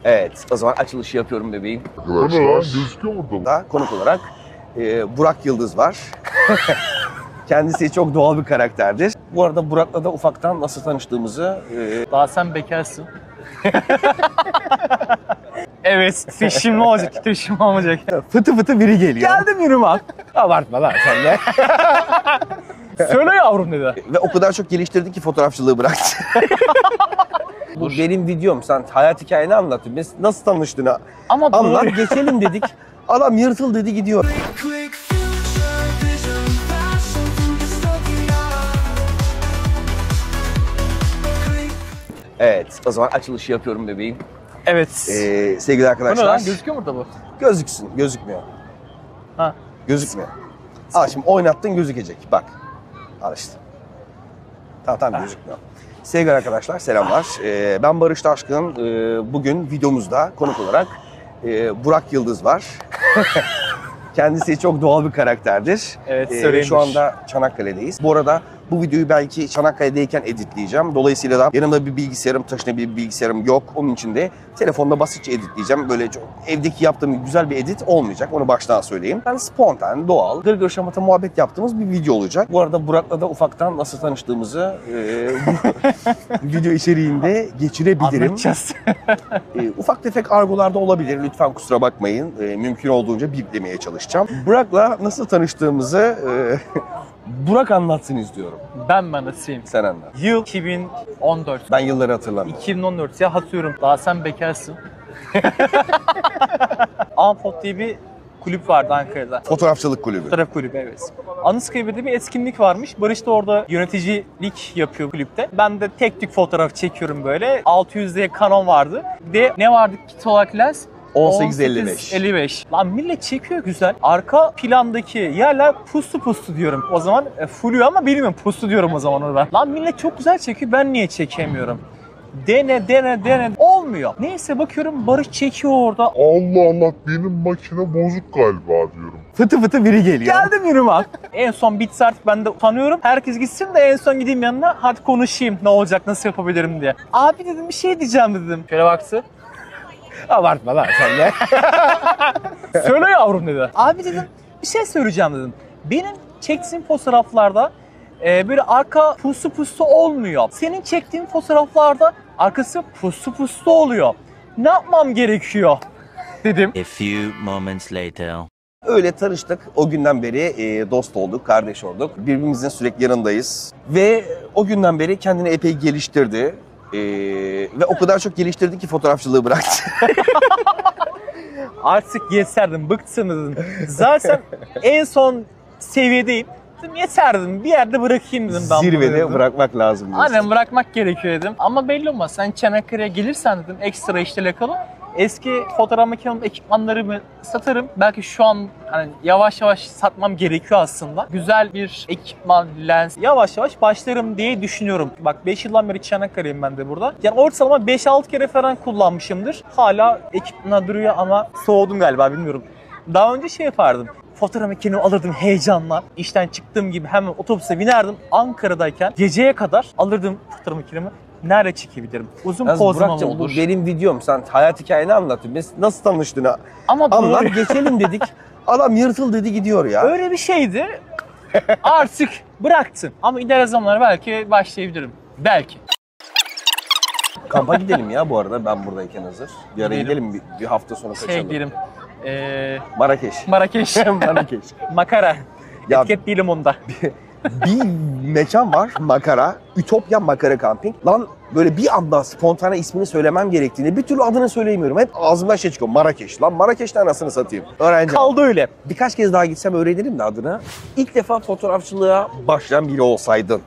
Evet, o zaman açılışı yapıyorum bebeğim. Arkadaşlar gözüküyor mu burada? Da konuk olarak Burak Yıldız var. Kendisi çok doğal bir karakterdir. Bu arada Burak'la da ufaktan nasıl tanıştığımızı... Daha sen bekarsın. Evet, titreşimli olacak, titreşimli olacak. Fıtı fıtı biri geliyor. Geldim yürüme. Abartma lan sen de. Söyle yavrum dedi. Ve o kadar çok geliştirdi ki fotoğrafçılığı bıraktı. Bu benim videom. Sen hayat hikayeni anlatın. Biz nasıl tanıştığını Ama anlat. doğru. Geçelim dedik. Adam yırtıl dedi gidiyor. Evet, o zaman açılışı yapıyorum bebeğim. Evet. Sevgili Bu ne arkadaşlar. lan? Gözüküyor mu burada bu? Gözüksün, gözükmüyor. Ha. Gözükmüyor. Al şimdi oynattın gözükecek. Bak. Al işte. Tamam gözükmüyor. Sevgili arkadaşlar selamlar. Ben Barış Taşkın. Bugün videomuzda konuk olarak Burak Yıldız var. Kendisi çok doğal bir karakterdir. Evet, söyleyeyim. Şu anda Çanakkale'deyiz. Bu arada bu videoyu belki Çanakkale'deyken editleyeceğim. Dolayısıyla da yanımda bir bilgisayarım, taşına bir bilgisayarım yok. Onun için de telefonda basitçe editleyeceğim. Böyle çok evdeki yaptığım güzel bir edit olmayacak. Onu baştan söyleyeyim. Yani spontan, doğal, gırgır şamata muhabbet yaptığımız bir video olacak. Bu arada Burak'la da ufaktan nasıl tanıştığımızı video içeriğinde geçirebilirim. Anlatacağız. Ufak tefek argolarda olabilir. Lütfen kusura bakmayın. Mümkün olduğunca biplemeye çalışacağım. Burak'la nasıl tanıştığımızı Burak anlatsın istiyorum. Ben anlatayım. Sen anlat. Yıl 2014. Ben yılları hatırlamıyorum. 2014 ya hatırlıyorum. Daha sen bekarsın. Amfot diye bir kulüp vardı Ankara'da. Fotoğrafçılık kulübü. Fotoğraf kulübü, evet. Anıtkabir'de bir etkinlik varmış. Barış da orada yöneticilik yapıyor kulüpte. Ben de tek tük fotoğraf çekiyorum böyle. 600'de Canon vardı. Bir de ne vardı kit olarak lens? 18-55. Lan millet çekiyor güzel. Arka plandaki yerler puslu diyorum. O zaman fluyor ama bilmiyorum, puslu diyorum o zaman orada. Lan millet çok güzel çekiyor, ben niye çekemiyorum? Dene. Olmuyor. Neyse bakıyorum Barış çekiyor orada. Allah Allah benim makine bozuk galiba diyorum. Fıtı fıtı biri geliyor. Geldim yürüme. En son bitse artık ben de utanıyorum. Herkes gitsin de en son gideyim yanına. Hadi konuşayım ne olacak, nasıl yapabilirim diye. Abi dedim bir şey diyeceğim dedim. Şöyle baktı. Abartma lan sen de. Söyle yavrum dedi. Abi dedim bir şey söyleyeceğim dedim. Benim çektiğim fotoğraflarda böyle arka puslu olmuyor. Senin çektiğin fotoğraflarda arkası puslu oluyor. Ne yapmam gerekiyor dedim. A few moments later. Öyle tanıştık. O günden beri dost olduk, kardeş olduk. Birbirimizin sürekli yanındayız. Ve o günden beri kendini epey geliştirdi. Ve o kadar çok geliştirdi ki fotoğrafçılığı bıraktı. Artık yeterdim, bıktım dedim. Zaten en son seviyedeyim. Dedim yeter dedim, bir yerde bırakayım dedim ben bunu Zirvede dedim. bırakmak lazım diyorsun. Aynen bırakmak gerekiyor dedim. Ama belli olmaz. Sen Çanakkale'ye gelirsen dedim ekstra işle alakalı. Eski fotoğraf makinemi, ekipmanlarımı satarım. Belki şu an hani yavaş yavaş satmam gerekiyor aslında. Güzel bir ekipman, lens. Yavaş yavaş başlarım diye düşünüyorum. Bak 5 yıldan beri Çanakkale'yim ben de burada. Yani ortalama 5-6 kere falan kullanmışımdır. Hala ekipman duruyor ama soğudum galiba, bilmiyorum. Daha önce şey yapardım. Fotoğraf makinemi alırdım heyecanla. İşten çıktığım gibi hemen otobüse binerdim. Ankara'dayken geceye kadar alırdım fotoğraf makinemi. Nerede çekebilirim? Uzun pozum Burak'cığım, olur. bu benim videom. Sen hayat hikayeni anlatın. Biz nasıl tanıştığını Ama anlat. doğru. Geçelim dedik. Adam yırtıl dedi gidiyor ya. Öyle bir şeydi. Artık bıraktım. Ama ileride zamanlar belki başlayabilirim. Belki. Kampa gidelim ya bu arada ben buradayken hazır. Bir ara gidelim bir hafta sonra kaçalım. Diyelim. Marrakeş. Marrakeş. Marrakeş. Makara. Ya- Etiket değilim onda. Bir mekan var Makara. Ütopya Makara Camping. Lan böyle bir anda spontane ismini söylemem gerektiğini bir türlü adını söyleyemiyorum. Hep ağzımdan şey çıkıyor. Marrakeş. Lan Marrakeş'ten anasını satayım. Öğrenci. Kaldı öyle. Birkaç kez daha gitsem öğrenirim de adını. İlk defa fotoğrafçılığa başlayan biri olsaydın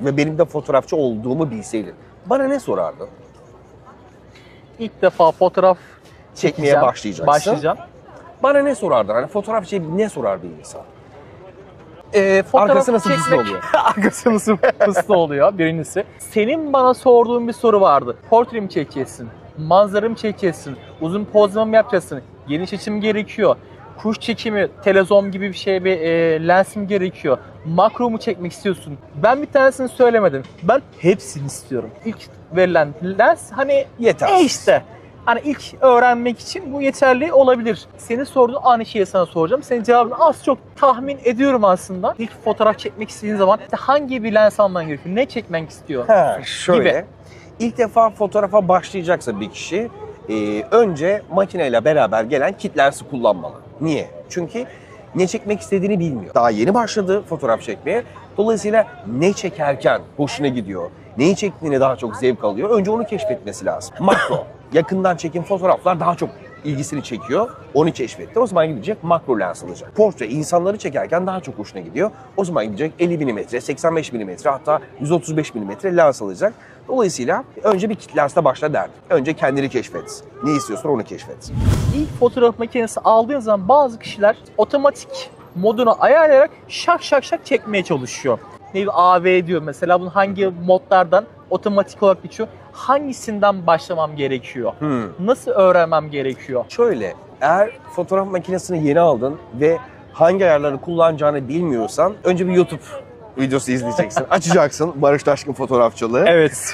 ve benim de fotoğrafçı olduğumu bilseydin bana ne sorardın? İlk defa fotoğraf Çekmeye başlayacaksın. Başlayacağım. Bana ne sorardın? Hani fotoğrafçıya ne sorardı insan? Fotoğraf Arkası nasıl çekmek- puslu oluyor? Arkası nasıl puslu oluyor birincisi. Senin bana sorduğun bir soru vardı. Portre mi çekeceksin? Manzara mı çekeceksin? Uzun pozlama mı yapacaksın? Geniş açım gerekiyor. Kuş çekimi, telezom gibi bir şey, bir lens mi gerekiyor? Makro mu çekmek istiyorsun? Ben bir tanesini söylemedim. Ben hepsini istiyorum. İlk verilen lens hani Yeter. işte. Hani ilk öğrenmek için bu yeterli olabilir. Senin sorduğun aynı şeyi sana soracağım. Senin cevabını az çok tahmin ediyorum aslında. İlk fotoğraf çekmek istediğin zaman işte hangi bir lens alman gerekiyor? Ne çekmek istiyor? Şöyle, Gibi. ilk defa fotoğrafa başlayacaksa bir kişi önce makineyle beraber gelen kit lensi kullanmalı. Niye? Çünkü ne çekmek istediğini bilmiyor. Daha yeni başladı fotoğraf çekmeye. Dolayısıyla ne çekerken hoşuna gidiyor, neyi çektiğine daha çok zevk alıyor. Önce onu keşfetmesi lazım. Makro, yakından çekim fotoğraflar daha çok ilgisini çekiyor. Onu keşfetti. O zaman gidecek makro lens alacak. Portre insanları çekerken daha çok hoşuna gidiyor. O zaman gidecek 50 mm, 85 mm hatta 135 mm lens alacak. Dolayısıyla önce bir kit lensle başla derdim. Önce kendini keşfet. Ne istiyorsan onu keşfet. İlk fotoğraf makinesi aldığın zaman bazı kişiler otomatik modunu ayarlayarak şak şak şak çekmeye çalışıyor. Ne bileyim AV diyor mesela, bunun hangi modlardan otomatik olarak geçiyor. Hangisinden başlamam gerekiyor? Nasıl öğrenmem gerekiyor? Şöyle, eğer fotoğraf makinesini yeni aldın ve hangi ayarları kullanacağını bilmiyorsan önce bir YouTube videosu izleyeceksin. Açacaksın Barış Taşkın fotoğrafçılığı. Evet.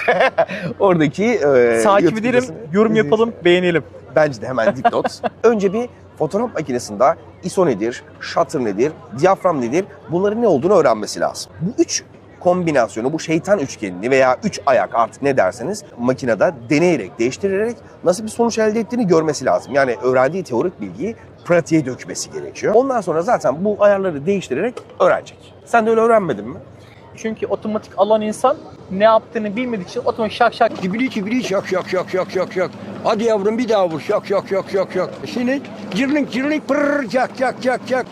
Oradaki Takip YouTube edelim, videosunu yorum yapalım, izleyeceksin. beğenelim. Bence de hemen dipnot. Önce bir fotoğraf makinesinde ISO nedir, shutter nedir, diyafram nedir, bunların ne olduğunu öğrenmesi lazım. Bu üç kombinasyonu, bu şeytan üçgenini veya üç ayak artık ne derseniz makinede deneyerek, değiştirerek nasıl bir sonuç elde ettiğini görmesi lazım. Yani öğrendiği teorik bilgiyi pratiğe dökmesi gerekiyor. Ondan sonra zaten bu ayarları değiştirerek öğrenecek. Sen de öyle öğrenmedin mi? Çünkü otomatik alan insan ne yaptığını bilmediği için otomatik şak şak. Kibiri kibiri şak şak şak şak şak şak. Hadi yavrum bir daha vur şak şak şak şak şak. Şimdi cırlink cırlink pırr şak şak şak şak.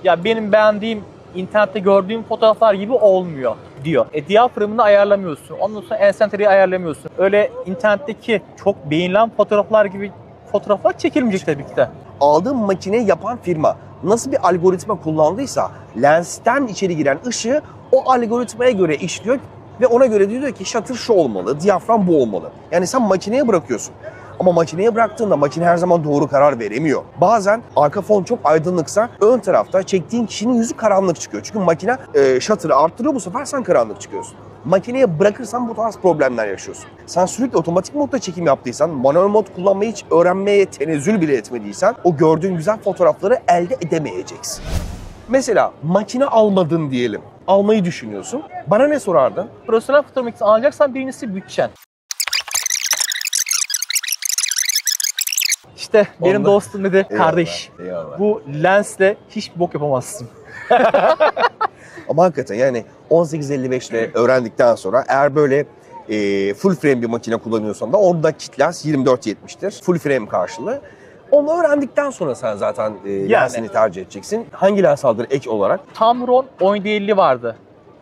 Ya benim beğendiğim, internette gördüğüm fotoğraflar gibi olmuyor diyor. Diyaframını ayarlamıyorsun. Ondan sonra ensenteriyi ayarlamıyorsun. Öyle internetteki çok beğenilen fotoğraflar gibi fotoğraflar çekilmeyecek tabii ki de. Aldığın makine yapan firma nasıl bir algoritma kullandıysa lensten içeri giren ışığı o algoritmaya göre işliyor ve ona göre diyor ki shutter şu olmalı, diyafram bu olmalı. Yani sen makineye bırakıyorsun. Ama makineye bıraktığında makine her zaman doğru karar veremiyor. Bazen arka fon çok aydınlıksa ön tarafta çektiğin kişinin yüzü karanlık çıkıyor. Çünkü makine shutter'ı arttırıyor, bu sefer sen karanlık çıkıyorsun. Makineye bırakırsan bu tarz problemler yaşıyorsun. Sen sürekli otomatik modda çekim yaptıysan, manuel mod kullanmayı hiç öğrenmeye tenezzül bile etmediysen o gördüğün güzel fotoğrafları elde edemeyeceksin. Mesela makine almadın diyelim. Almayı düşünüyorsun. Bana ne sorardın? Profesyonel fotoğraf makinesi alacaksan birincisi bütçen. İşte benim Onda- dostum dedi, Eyvallah, kardeş eyvallah. bu lensle hiç bok yapamazsın. Ama hakikaten yani 1855'te öğrendikten sonra eğer böyle full frame bir makine kullanıyorsan da onda kit lens 24-70'tir. Full frame karşılığı. Onu öğrendikten sonra sen zaten lensini tercih edeceksin. Hangi lens aldın ek olarak? Tamron 1750 vardı.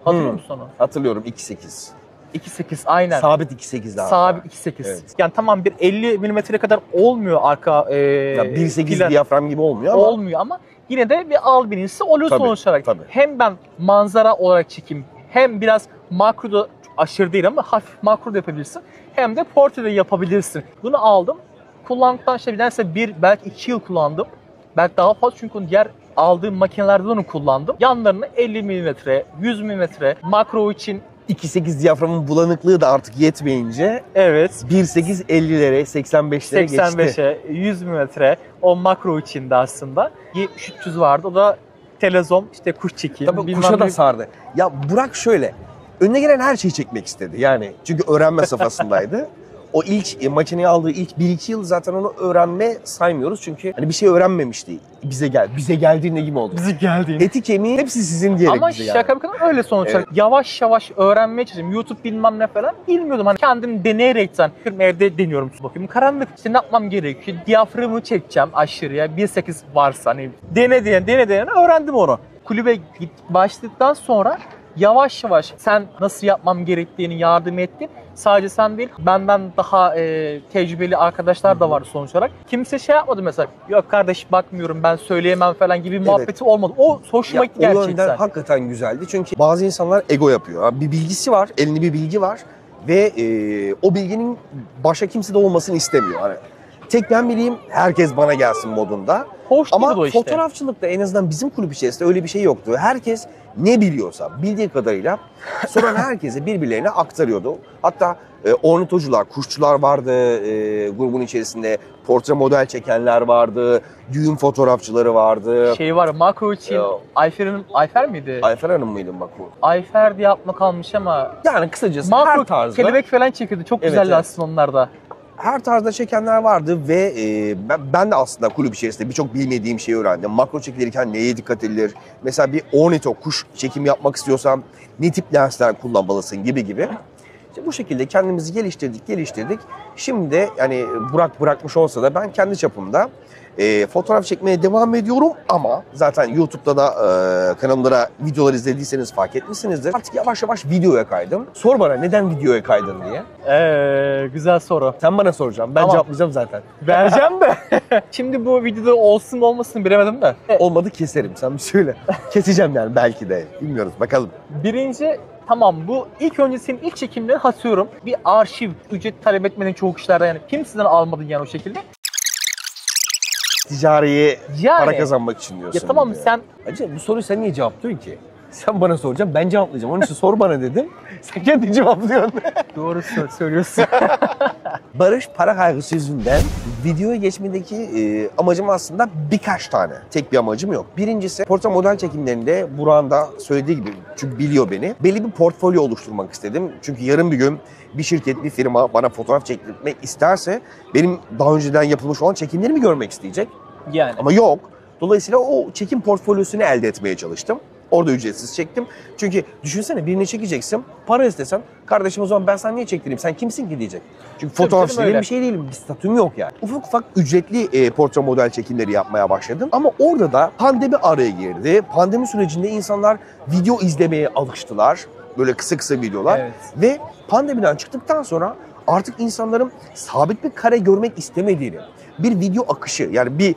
Hatırlıyor musun onu? Hatırlıyorum 2.8. 2.8 aynen. Sabit 2.8'de hatta. Sabit 2.8. Evet. Yani tamam bir 50 milimetre kadar olmuyor arka Ya 1.8 piller. diyafram gibi olmuyor ama. Olmuyor ama yine de bir al birincisi oluyor Tabii, sonuç olarak. tabii. Hem ben manzara olarak çekeyim, hem biraz makro da aşırı değil ama hafif makro da yapabilirsin. Hem de portre de yapabilirsin. Bunu aldım. Kullandıktan işte nedense belki 2 yıl kullandım. Belki daha fazla çünkü diğer aldığım makinelerde onu kullandım. Yanlarını 50 mm, 100 mm makro için 2.8 diyaframın bulanıklığı da artık yetmeyince evet 1.8 50'lere 85'lere geçti. 85'e 100 mm o makro içinde aslında. 70-300 vardı. O da telezom, işte kuş çekeyim. Tabii bilmem kuşa da ne. sardı. Ya Burak şöyle, önüne gelen her şeyi çekmek istedi. Yani çünkü öğrenme safhasındaydı. O ilk makineyi aldığı ilk 1-2 yıl zaten onu öğrenme saymıyoruz. Çünkü hani bir şey öğrenmemişti. Bize geldiğinde gibi oldu. Bizi geldiğini. Eti kemiği hepsi sizin diyerek Ama bize geldi. şaka bir kadar öyle sonuç olarak. Yavaş yavaş öğrenmeye çalışıyorum. YouTube bilmem ne falan bilmiyordum. Hani kendim deneyerekten evde deniyorum. Bakayım karanlık. İşte ne yapmam gerekiyor? Diyaframı çekeceğim aşırıya. 1.8 varsa hani dene öğrendim onu. Kulübe başladıktan sonra yavaş yavaş sen nasıl yapmam gerektiğini yardım ettin. Sadece sen değil, benden daha tecrübeli arkadaşlar da vardı sonuç olarak. Kimse şey yapmadı mesela, yok kardeş bakmıyorum ben söyleyemem falan gibi muhabbeti olmadı. O hoşuma gitti O yönden gerçekten. hakikaten güzeldi. Çünkü bazı insanlar ego yapıyor. Bir bilgisi var, elinde bir bilgi var ve o bilginin başka kimsede olmasını istemiyor. Hani tek ben bileyim, herkes bana gelsin modunda. hoş Ama değil o işte. fotoğrafçılıkta en azından bizim kulüp içerisinde öyle bir şey yoktu. Herkes ne biliyorsa bildiği kadarıyla soran herkese birbirlerine aktarıyordu. Hatta ornitocular, kuşçular vardı grubun içerisinde. Portre model çekenler vardı. Düğün fotoğrafçıları vardı. Şey var, makro için Ya. Ayfer miydi? Ayfer Hanım mıydı bak bu? Ayfer diye atma kalmış ama Yani kısacası her makro tarzda. kelebek falan çekildi. Çok Evet, güzeldi evet. aslında onlar da. Her tarzda çekenler vardı ve ben de aslında kulüp içerisinde birçok bilmediğim şeyi öğrendim. Makro çekilirken neye dikkat edilir? Mesela bir ornito kuş çekimi yapmak istiyorsan ne tip lensler kullanmalısın gibi. İşte bu şekilde kendimizi geliştirdik. Şimdi de yani Burak bırakmış olsa da ben kendi çapımda fotoğraf çekmeye devam ediyorum ama zaten YouTube'da da kanalımda videolar izlediyseniz fark etmişsinizdir. Artık yavaş yavaş videoya kaydım. Sor bana neden videoya kaydın diye. Güzel soru. Sen bana soracaksın. Ben Tamam. cevaplayacağım zaten. Vereceğim de. Şimdi bu videoda olsun mu olmasın bilemedim de. Olmadı keserim. Sen bir söyle. Keseceğim yani belki de. Bilmiyoruz. Bakalım. Birinci, tamam bu ilk önce senin ilk çekimlerini hatırlıyorum. Bir arşiv, ücret talep etmedin çoğu kişilerden yani. Kimseden almadın yani o şekilde. Ticariye Yani. para kazanmak için diyorsun. Ya tamam bir de. sen Hacı bu soruyu sen niye cevaplıyorsun ki? Sen bana soracaksın, ben cevaplayacağım. Onun için sor bana dedim. Sen kendin cevaplıyorsun. doğru söylüyorsun. Barış para kaygısı yüzünden videoya geçmedeki amacım aslında birkaç tane. Tek bir amacım yok. Birincisi portre model çekimlerinde Burak'ın da söylediği gibi, çünkü biliyor beni. Belli bir portfolyo oluşturmak istedim. Çünkü yarın bir gün bir şirket, bir firma bana fotoğraf çektirmek isterse benim daha önceden yapılmış olan çekimlerimi görmek isteyecek. Yani. Ama yok. Dolayısıyla o çekim portfolyosunu elde etmeye çalıştım. Orada ücretsiz çektim. Çünkü düşünsene birini çekeceksin, para istesen, kardeşim o zaman ben sana niye çektireyim, sen kimsin ki diyecek. Çünkü Tabii fotoğrafçı canım, değilim, öyle. bir şey değilim, bir statüm yok yani. Ufak ufak ücretli portre model çekimleri yapmaya başladım. Ama orada da pandemi araya girdi. Pandemi sürecinde insanlar video izlemeye alıştılar. Böyle kısa videolar. Evet. Ve pandemiden çıktıktan sonra artık insanların sabit bir kare görmek istemediğini, bir video akışı yani bir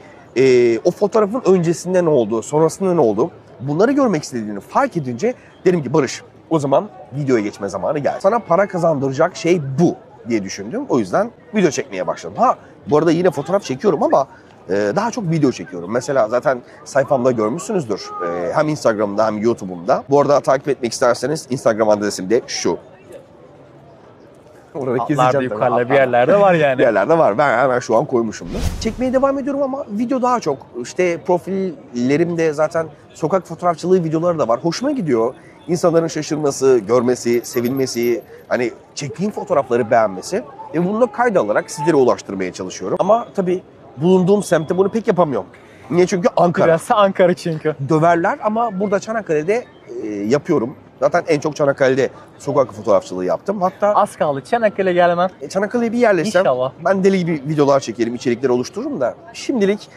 o fotoğrafın öncesinde ne oldu, sonrasında ne oldu bunları görmek istediğini fark edince dedim ki Barış o zaman videoya geçme zamanı geldi. Sana para kazandıracak şey bu diye düşündüm. O yüzden video çekmeye başladım. Bu arada yine fotoğraf çekiyorum ama daha çok video çekiyorum. Mesela zaten sayfamda görmüşsünüzdür. Hem Instagram'da hem YouTube'umda. Bu arada takip etmek isterseniz Instagram adresim de şu. Orada Atlarda yukarıda bir yerlerde var yani. Bir yerlerde var. Ben hemen şu an koymuşumdur. Çekmeye devam ediyorum ama video daha çok. İşte profillerimde zaten sokak fotoğrafçılığı videoları da var. Hoşuma gidiyor. İnsanların şaşırması, görmesi, sevinmesi, hani çektiğim fotoğrafları beğenmesi. Ve bunu da kayda alarak sizlere ulaştırmaya çalışıyorum. Ama tabii bulunduğum semtte bunu pek yapamıyorum. Niye? Çünkü Ankara. Biraz Ankara çünkü. Döverler ama burada Çanakkale'de yapıyorum. Zaten en çok Çanakkale'de sokak fotoğrafçılığı yaptım. Hatta Az kaldı Çanakkale gelmen. Çanakkale'ye bir yerleşsem İnşallah. ben deli gibi videolar çekerim, içerikler oluştururum da şimdilik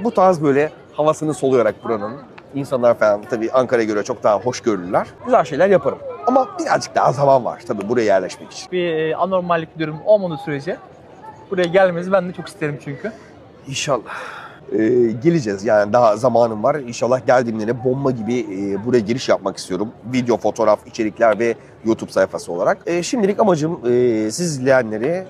bu tarz böyle havasını soluyarak buranın insanlar falan tabii Ankara'ya göre çok daha hoş görürler. Güzel şeyler yaparım. Ama birazcık daha zaman var tabii buraya yerleşmek için. Bir anormallik bir durum olmadığı sürece buraya gelmenizi ben de çok isterim çünkü. İnşallah. Geleceğiz yani daha zamanım var. İnşallah geldiğimde de bomba gibi buraya giriş yapmak istiyorum. Video, fotoğraf, içerikler ve YouTube sayfası olarak. Şimdilik amacım siz izleyenleri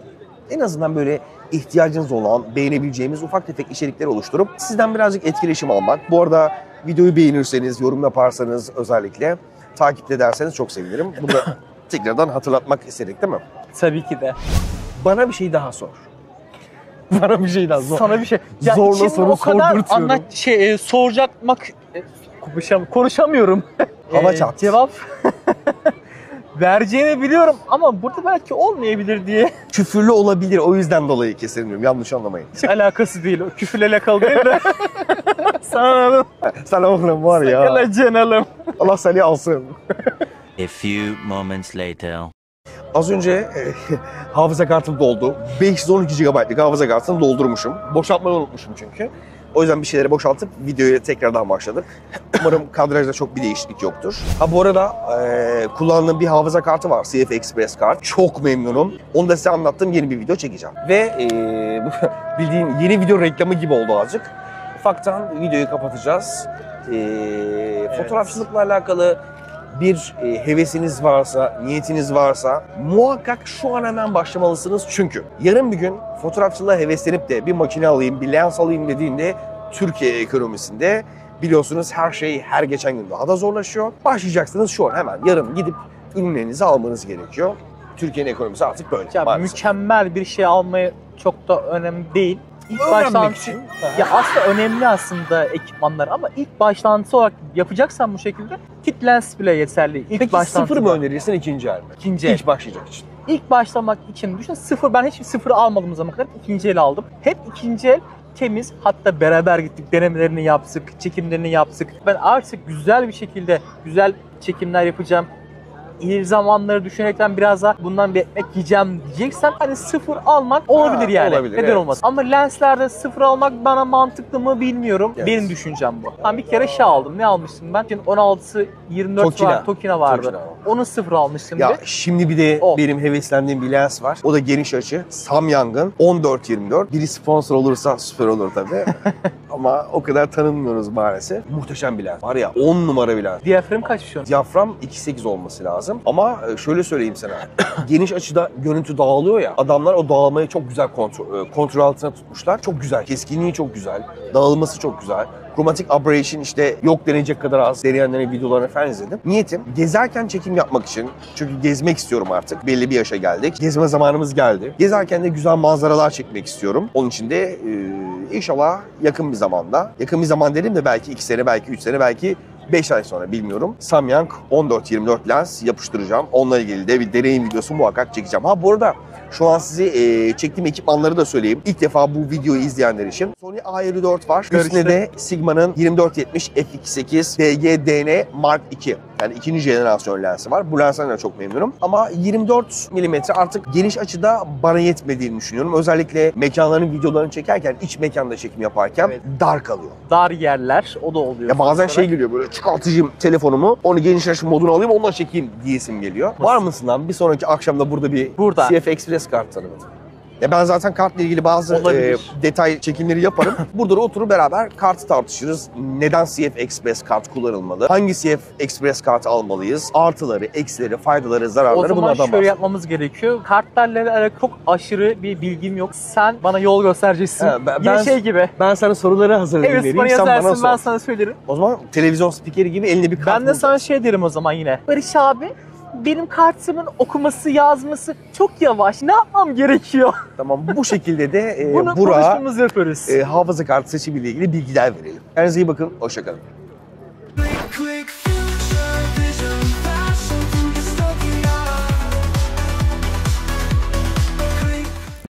en azından böyle ihtiyacınız olan, beğenebileceğimiz ufak tefek içerikler oluşturup sizden birazcık etkileşim almak. Bu arada videoyu beğenirseniz, yorum yaparsanız özellikle takip ederseniz çok sevinirim. Bunu da tekrardan hatırlatmak istedik değil mi? Tabii ki de. Bana bir şey daha sor. Bana bir şey daha sor. Sana bir şey. Zorla şimdi soru o kadar sordurtuyorum. soracakmak konuşamıyorum. Hava çat. Cevap vereceğini biliyorum ama burada belki olmayabilir diye. Küfürlü olabilir o yüzden dolayı kesilmiyorum. Yanlış anlamayın. Hiç alakası değil. O küfürle alakalı değil de. Sana Sen oğlum var ya. Sakala canalım. Allah seni alsın. A few moments later. Az önce hafıza kartım doldu. 512 GB'lık hafıza kartını doldurmuşum. Boşaltmayı unutmuşum çünkü. O yüzden bir şeyleri boşaltıp videoya tekrardan başladık. Umarım kadrajda çok bir değişiklik yoktur. Bu arada kullandığım bir hafıza kartı var. CF Express kart. Çok memnunum. Onu da size anlattığım yeni bir video çekeceğim. Ve bildiğin yeni video reklamı gibi oldu azıcık. Ufaktan videoyu kapatacağız. Fotoğrafçılıkla alakalı bir hevesiniz varsa, niyetiniz varsa muhakkak şu an hemen başlamalısınız. Çünkü yarın bir gün fotoğrafçılığa heveslenip de bir makine alayım, bir lens alayım dediğinde Türkiye ekonomisinde biliyorsunuz her şey her geçen gün daha da zorlaşıyor. Başlayacaksınız şu an hemen yarın gidip ürünlerinizi almanız gerekiyor. Türkiye'nin ekonomisi artık böyle Ya maalesef. mükemmel bir şey almaya çok da önemli değil. İlk Öğrenmek başlangıç için. ya aslında önemli aslında ekipmanlar ama ilk başlangıç olarak yapacaksan bu şekilde kit lens bile yeterli. İlk Peki başlangıçta. sıfır mı önerirsin ikinci el mi? İkinci el. İlk başlayacak için. İlk başlamak için düşün sıfır, ben hiç sıfır almadım o zamana kadar, ikinci el aldım. Hep ikinci el temiz, hatta beraber gittik, denemelerini yaptık, çekimlerini yaptık. Ben artık güzel bir şekilde güzel çekimler yapacağım. İleri zamanları düşünerekten biraz daha bundan bir ekmek yiyeceğim diyeceksen hani sıfır almak olabilir yani. olabilir, Neden evet. olmaz? Ama lenslerde sıfır almak bana mantıklı mı bilmiyorum. Evet. Benim düşüncem bu. Ben bir kere şey aldım. Ne almıştım ben? Şimdi 16-24 Tokina. var, Tokina vardı. Tokina. Onu sıfır almıştım. Ya bir de. şimdi bir de O. benim heveslendiğim bir lens var. O da geniş açı. Samyang'ın 14-24. Biri sponsor olursa süper olur tabii. Ama o kadar tanınmıyoruz maalesef. Muhteşem bir lens. Var ya 10 numara bir lens. Diyafram kaç şu an? Diyafram 2.8 olması lazım. Ama şöyle söyleyeyim sana. Geniş açıda görüntü dağılıyor ya. Adamlar o dağılmayı çok güzel kontrol altına tutmuşlar. Çok güzel. Keskinliği çok güzel. Dağılması çok güzel. Chromatic aberration işte yok denecek kadar az. Deneyenlerin videolarını falan izledim. Niyetim gezerken çekim yapmak için. Çünkü gezmek istiyorum artık. Belli bir yaşa geldik. Gezme zamanımız geldi. Gezerken de güzel manzaralar çekmek istiyorum. Onun için de inşallah yakın bir zamanda. Yakın bir zaman dedim de belki 2 sene, belki 3 sene, belki 5 ay sonra bilmiyorum. Samyang 14-24 lens yapıştıracağım. Onunla ilgili de bir deneyim videosu muhakkak çekeceğim. Ha bu arada şu an size çektiğim ekipmanları da söyleyeyim. İlk defa bu videoyu izleyenler için. Sony A54 var. Üstüne de Sigma'nın 24-70 f2.8 DG-DN Mark II. Yani ikinci jenerasyon lensi var. Bu lensten de çok memnunum. Ama 24 mm artık geniş açıda bana yetmediğini düşünüyorum. Özellikle mekanların videolarını çekerken, iç mekanda çekim yaparken Evet. dar kalıyor. Dar yerler, o da oluyor. Ya bazen sonuç şey olarak. geliyor böyle çıkartacağım telefonumu, onu geniş açı moduna alayım, ondan çekeyim diyesim geliyor. Var mısın lan? Bir sonraki akşamda burada bir Burada. CF Express kart tanımadım. Ya ben zaten kartla ilgili bazı Olabilir. detay çekimleri yaparım. Burada da oturup beraber kartı tartışırız. Neden CF Express kart kullanılmalı? Hangi CF Express kart almalıyız? Artıları, eksileri, faydaları, zararları O zaman bunlardan şöyle bahsederiz. yapmamız gerekiyor. Kartlarla alakalı çok aşırı bir bilgim yok. Sen bana yol göstereceksin. Ha, Yine şey gibi. Ben sana soruları hazırlayayım, Evet, bana yazarsın, ben sana söylerim. O zaman televizyon spikeri gibi eline bir kart Ben de bulacaksın. sana şey derim o zaman yine. Barış abi, benim kartımın okuması, yazması çok yavaş. Ne yapmam gerekiyor? Tamam, bu şekilde de Bunu Burak'a konuşmamızı yaparız. hafıza kartı seçimiyle ilgili bilgiler verelim. Kendinize iyi bakın, hoşça kalın.